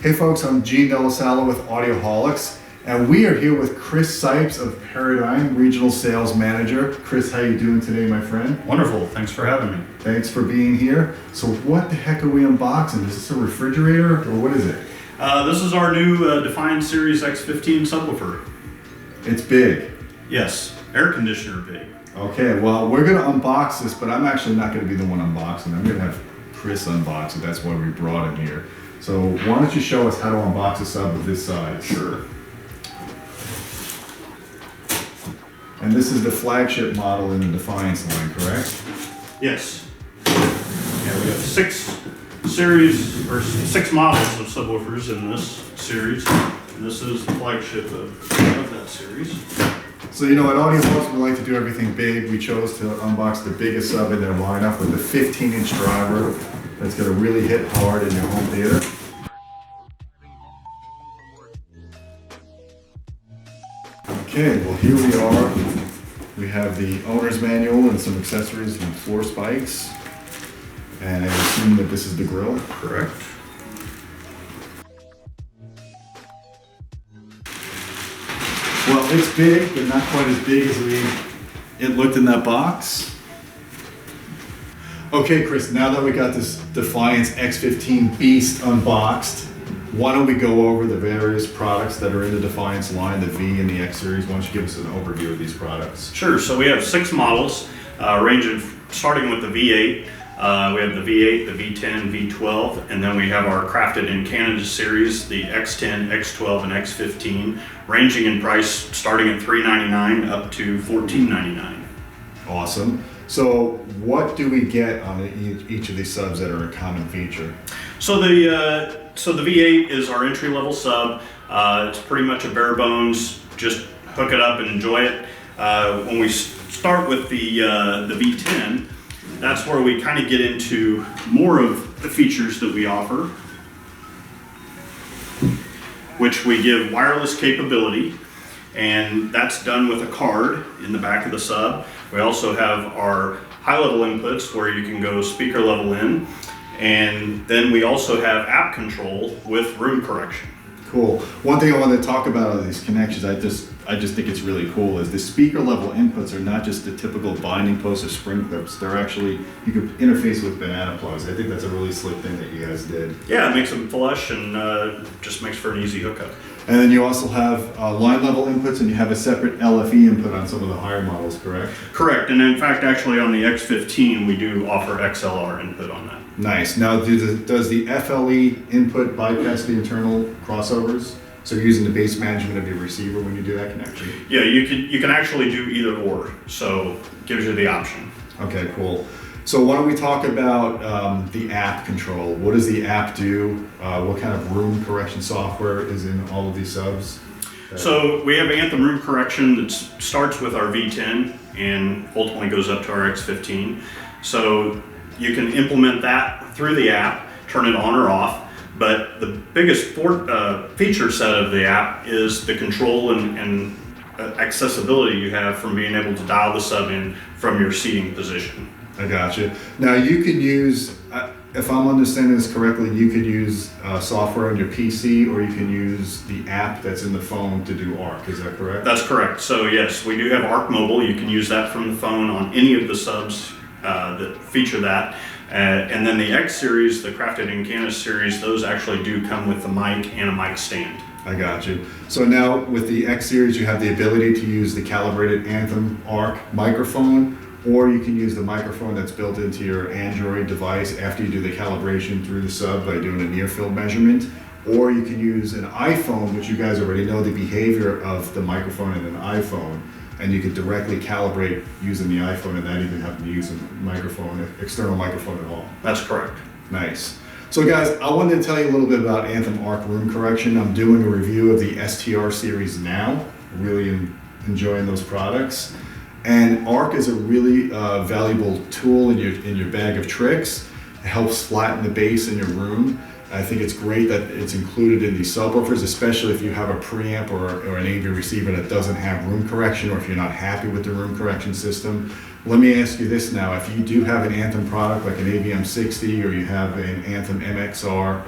Hey folks, I'm Gene Delasalo with Audioholics, and we are here with Chris Sipes of Paradigm, Regional Sales Manager. Chris, how you doing today, my friend? Wonderful, thanks for having me. Thanks for being here. So what the heck are we unboxing? Is this a refrigerator, or what is it? This is our new Defiance Series X15 subwoofer. It's big. Yes, air conditioner big. Okay, well, we're going to unbox this, but I'm actually not going to be the one unboxing. I'm going to have Chris unbox it. That's why we brought him here. So why don't you show us how to unbox a sub of this size? Sure. And this is the flagship model in the Defiance line, correct? Yes. Yeah, we have six models of subwoofers in this series. And this is the flagship of that series. So, you know, at Audioholics, we like to do everything big. We chose to unbox the biggest sub in their lineup with the 15-inch driver that's going to really hit hard in your home theater. Okay, well here we are. We have the owner's manual and some accessories and floor spikes. And I assume that this is the grill. Correct. Well, it's big, but not quite as big as it looked in that box. Okay, Chris, now that we got this Defiance X15 beast unboxed, why don't we go over the various products that are in the Defiance line, the V and the X series? Why don't you give us an overview of these products? Sure, so we have six models, ranging starting with the V8. We have the V8, the V10, V12, and then we have our crafted in Canada series, the X10, X12, and X15, ranging in price starting at $399 up to $14.99. Awesome. So what do we get on each of these subs that are a common feature? So the V8 is our entry-level sub. It's pretty much a bare bones, just hook it up and enjoy it. When we start with the V10, that's where we kind of get into more of the features that we offer, which we give wireless capability, and that's done with a card in the back of the sub. We also have our high-level inputs where you can go speaker level in, and then we also have app control with room correction. Cool. One thing I want to talk about on these connections, I just think it's really cool, is the speaker level inputs are not just the typical binding posts or spring clips. They're actually, you can interface with banana plugs. I think that's a really slick thing that you guys did. Yeah, it makes them flush and just makes for an easy hookup. And then you also have line level inputs, and you have a separate LFE input on some of the higher models, correct? Correct, and in fact, actually on the X15, we do offer XLR input on that. Nice. Now, does the FLE input bypass the internal crossovers? So you're using the base management of your receiver when you do that connection? Yeah, you can actually do either or, so it gives you the option. Okay, cool. So why don't we talk about the app control? What does the app do? What kind of room correction software is in all of these subs? So we have Anthem room correction that starts with our V10 and ultimately goes up to our X15. So you can implement that through the app, turn it on or off. But the biggest feature set of the app is the control and accessibility you have from being able to dial the sub in from your seating position. I got you. Now you could use, if I'm understanding this correctly, you could use software on your PC, or you can use the app that's in the phone to do ARC. Is that correct? That's correct. So yes, we do have ARC Mobile. You can use that from the phone on any of the subs that feature that. And then the X series, the Crafted in Canada series, those actually do come with the mic and a mic stand. I got you. So now with the X series, you have the ability to use the calibrated Anthem ARC microphone, or you can use the microphone that's built into your Android device after you do the calibration through the sub by doing a near field measurement. Or you can use an iPhone, which you guys already know the behavior of the microphone in an iPhone, and you could directly calibrate using the iPhone and not even having to use a microphone, external microphone at all. That's correct. Nice. So guys, I wanted to tell you a little bit about Anthem ARC room correction. I'm doing a review of the STR series now. Really enjoying those products. And ARC is a really valuable tool in your bag of tricks. It helps flatten the bass in your room. I think it's great that it's included in these subwoofers, especially if you have a preamp or an AV receiver that doesn't have room correction, or if you're not happy with the room correction system. Let me ask you this now, if you do have an Anthem product like an AVM60, or you have an Anthem MXR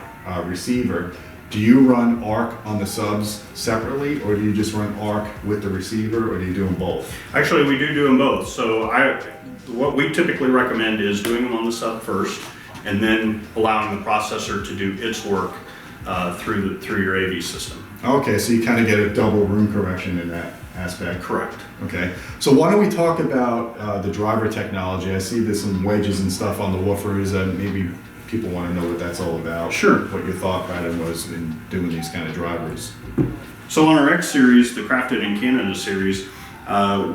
receiver, Do you run ARC on the subs separately, or do you just run ARC with the receiver, or do you do them both? Actually, we do them both. So what we typically recommend is doing them on the sub first, and then allowing the processor to do its work through your AV system. Okay, so you kind of get a double room correction in that aspect. Correct. Okay, so why don't we talk about the driver technology? I see there's some wedges and stuff on the woofers, and maybe people want to know what that's all about. Sure. What your thought pattern was in doing these kind of drivers. So on our X series, the Crafted in Canada series,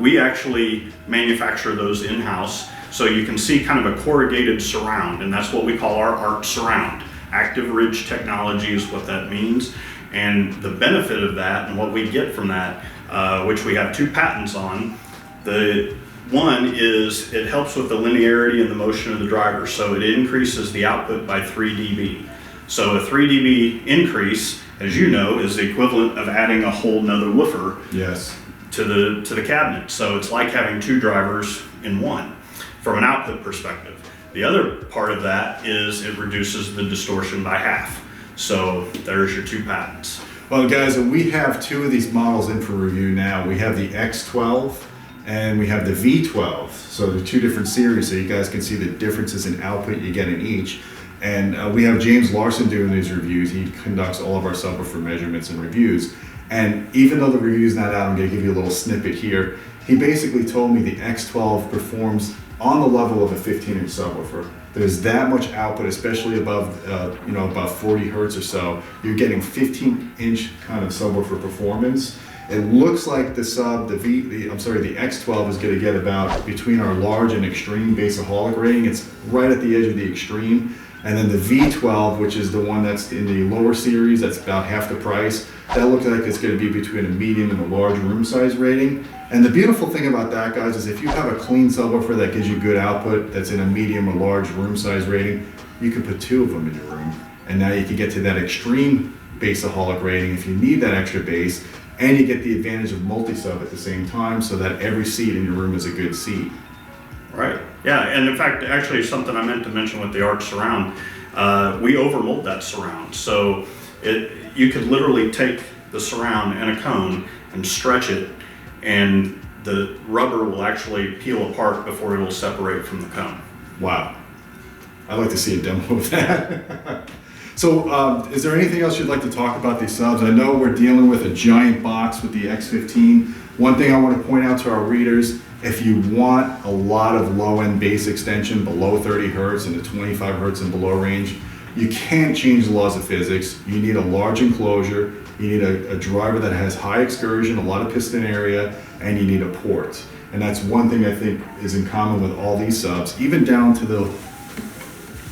we actually manufacture those in-house. So you can see kind of a corrugated surround, and that's what we call our ARC surround. Active ridge technology is what that means. And the benefit of that and what we get from that, which we have 2 patents on, the one is it helps with the linearity and the motion of the driver. So it increases the output by 3 dB. So a 3 dB increase, as you know, is the equivalent of adding a whole nother woofer Yes. to the cabinet. So it's like having 2 drivers in one from an output perspective. The other part of that is it reduces the distortion by half. So there's your 2 patents. Well, guys, we have 2 of these models in for review now. We have the X12 and we have the V12. So they're 2 different series, so you guys can see the differences in output you get in each. And we have James Larson doing these reviews. He conducts all of our subwoofer measurements and reviews. And even though the review's not out, I'm going to give you a little snippet here. He basically told me the X12 performs on the level of a 15-inch subwoofer. There's that much output, especially above, about 40 hertz or so. You're getting 15-inch kind of subwoofer performance. It looks like the X12 is going to get about between our large and extreme bassaholic rating. It's right at the edge of the extreme. And then the V12, which is the one that's in the lower series, that's about half the price. That looks like it's going to be between a medium and a large room size rating. And the beautiful thing about that, guys, is if you have a clean subwoofer that gives you good output, that's in a medium or large room size rating, you can put 2 of them in your room. And now you can get to that extreme bassaholic rating if you need that extra bass, and you get the advantage of multi-sub at the same time, so that every seat in your room is a good seat. Right. Yeah, and in fact, actually something I meant to mention with the ARC surround, we overmold that surround. So you could literally take the surround and a cone and stretch it, and the rubber will actually peel apart before it will separate from the cone. Wow. I'd like to see a demo of that. So is there anything else you'd like to talk about these subs? I know we're dealing with a giant box with the X15. One thing I want to point out to our readers, if you want a lot of low-end bass extension below 30 hertz and the 25 hertz and below range, you can't change the laws of physics. You need a large enclosure, you need a driver that has high excursion, a lot of piston area, and you need a port. And that's one thing I think is in common with all these subs, even down to the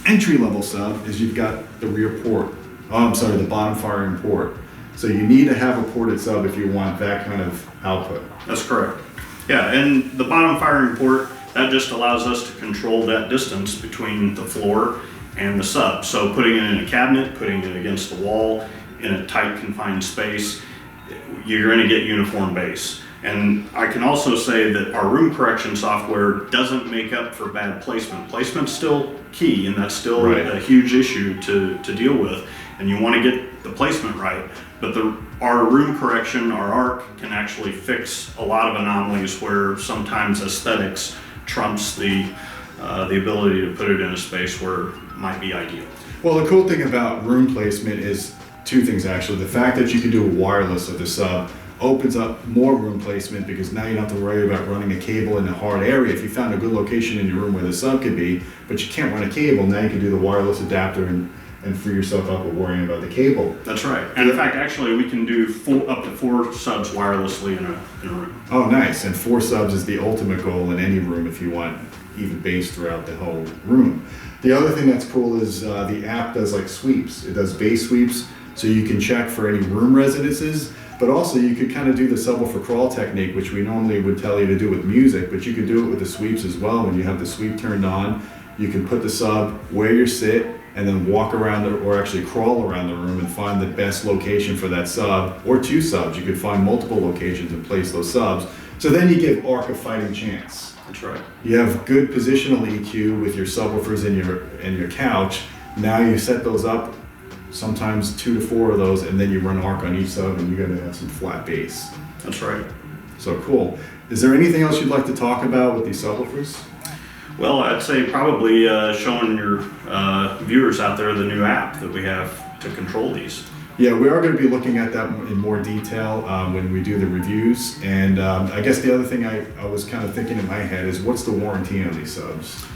entry-level sub, is you've got the rear port. The bottom firing port. So you need to have a ported sub if you want that kind of output. That's correct. Yeah, and the bottom firing port, that just allows us to control that distance between the floor and the sub. So putting it in a cabinet, putting it against the wall, in a tight confined space, you're going to get uniform bass. And I can also say that our room correction software doesn't make up for bad placement. Placement's still key, and that's still right. A huge issue to deal with. And you want to get the placement right. But our room correction, our ARC, can actually fix a lot of anomalies where sometimes aesthetics trumps the ability to put it in a space where it might be ideal. Well, the cool thing about room placement is 2 things actually. The fact that you can do a wireless of the sub opens up more room placement, because now you don't have to worry about running a cable in a hard area. If you found a good location in your room where the sub could be, but you can't run a cable, now you can do the wireless adapter and free yourself up with worrying about the cable. That's right. And in fact, actually, we can do up to 4 subs wirelessly in a room. Oh, nice. And 4 subs is the ultimate goal in any room if you want even bass throughout the whole room. The other thing that's cool is the app does like sweeps. It does bass sweeps, so you can check for any room resonances, but also you could kind of do the subwoofer crawl technique, which we normally would tell you to do with music, but you can do it with the sweeps as well. When you have the sweep turned on, you can put the sub where you sit and then walk around or actually crawl around the room and find the best location for that sub, or 2 subs. You could find multiple locations and place those subs. So then you give ARC a fighting chance. That's right. You have good positional EQ with your subwoofers and your couch. Now you set those up sometimes 2 to 4 of those, and then you run ARC on each sub, and you're gonna have some flat bass. That's right. So cool. Is there anything else you'd like to talk about with these subwoofers? Well, I'd say probably showing your viewers out there the new app that we have to control these. Yeah, we are going to be looking at that in more detail when we do the reviews. And I guess the other thing I was kind of thinking in my head is, what's the warranty on these subs?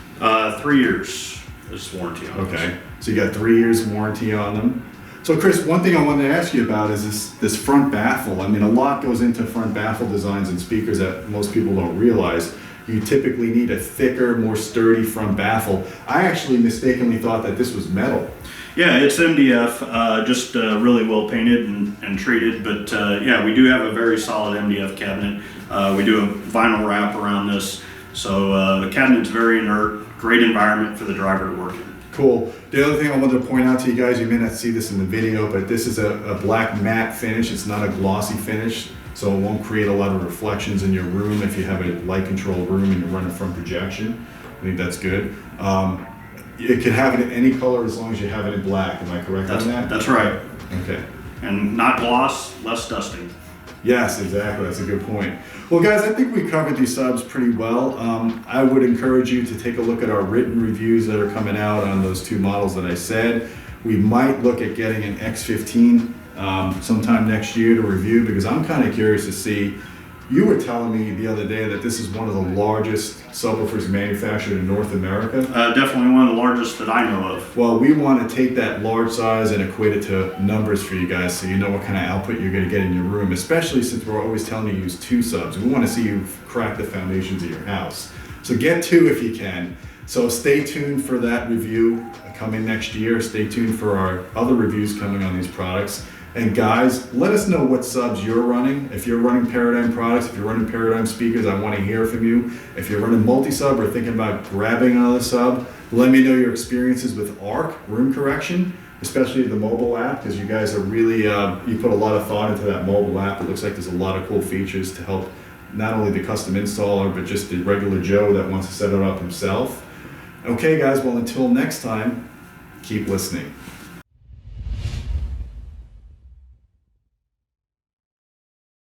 3 years is warranty on those. Okay, so you got 3 years warranty on them. So Chris, one thing I wanted to ask you about is this front baffle. I mean, a lot goes into front baffle designs and speakers that most people don't realize. You typically need a thicker, more sturdy front baffle. I actually mistakenly thought that this was metal. Yeah, it's MDF, just really well painted and treated, but yeah, we do have a very solid MDF cabinet. We do a vinyl wrap around this, so the cabinet's very inert, great environment for the driver to work in. Cool. The other thing I wanted to point out to you guys, you may not see this in the video, but this is a black matte finish. It's not a glossy finish, so it won't create a lot of reflections in your room if you have a light controlled room and you're running front projection. I think that's good. You can have it in any color as long as you have it in black. Am I correct on that? That's right. Okay. And not gloss, less dusting. Yes, exactly. That's a good point. Well, guys, I think we covered these subs pretty well. I would encourage you to take a look at our written reviews that are coming out on those 2 models that I said. We might look at getting an X15 sometime next year to review, because I'm kind of curious to see. You were telling me the other day that this is one of the largest subwoofers manufactured in North America. Definitely one of the largest that I know of. Well, we want to take that large size and equate it to numbers for you guys, so you know what kind of output you're going to get in your room, especially since we're always telling you to use 2 subs. We want to see you crack the foundations of your house. So get 2 if you can. So stay tuned for that review coming next year. Stay tuned for our other reviews coming on these products. And guys, let us know what subs you're running. If you're running Paradigm products, if you're running Paradigm speakers, I want to hear from you. If you're running multi-sub or thinking about grabbing another sub, let me know your experiences with ARC, room correction, especially the mobile app, because you guys are really, you put a lot of thought into that mobile app. It looks like there's a lot of cool features to help not only the custom installer, but just the regular Joe that wants to set it up himself. Okay guys, well until next time, keep listening.